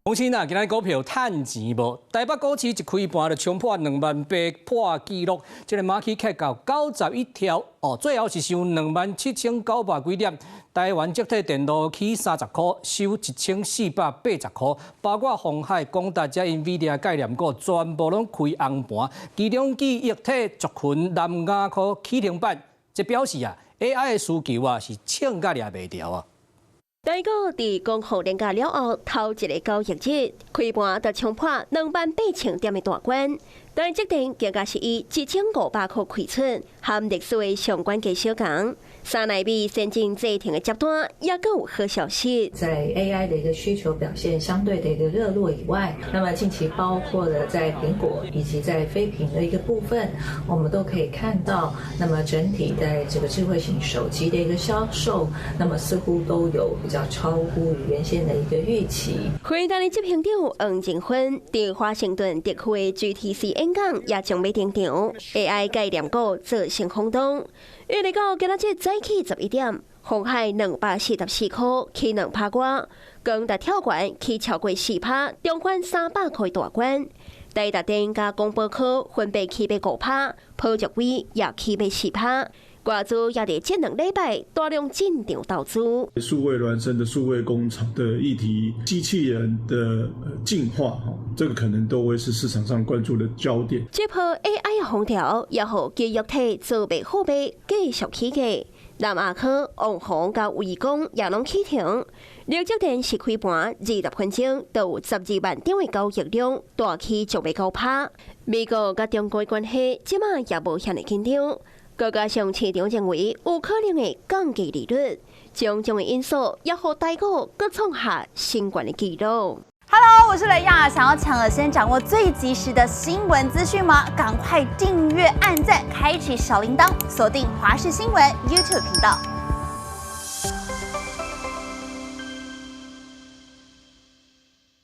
红星啊，今日股票趁钱无？台北股市一开盘就冲破28000破纪录，这个马起开到91条哦，最后是收27900几点。台湾集体电路起30块，收1480块，包括鸿海、广达、加 NVIDIA 概念股全部拢开红盘，其中记忆体族群南亚科起停板，这表示啊 AI 的需求啊是抢甲掠袂掉啊。 台股伫公布年假了后，头一个交易日开盘就冲破28000点的大关，但这点更加是以1500块开出，和历史的相关嘅小港。三奈米先进制程的接单也够有好消息。在 AI 的一个需求表现相对的一个热络以外，那么近期包括了在苹果以及在非屏的一个部分，我们都可以看到，那么整体在这个智慧型手机的一个销售，那么似乎都有比较超乎原先的一个预期。回答的执行长黄景芬在华盛顿特区的 GTC 演讲也将要登场 ，AI 概念股造成轰动。预计到今仔日早起11点，鸿海244块起2%多，广达跳悬起超过4%，中关300块大关。台达电加广播科分别起5%，普卓威也起4%。外资也在这2礼拜大量进场投资。数位孪生的数位工厂的议题，机器人的进化，这个可能都会是市场上关注的焦点。这波 AI 的风潮也互基业体做备后备继续起价。南亚科、旺宏甲威光也拢起停。六节电是开盘20分钟都有12万点的交易量，大起就要9%。美国甲中国的关系即马也无遐尼紧张。再加上市场认为有可能的降低利率，种种的因素也互台股各创下新高的纪录。Hello， 我是雷亚，想要抢先掌握最及时的新闻资讯吗？赶快订阅、按赞、开启小铃铛，锁定华视新闻 YouTube 频道。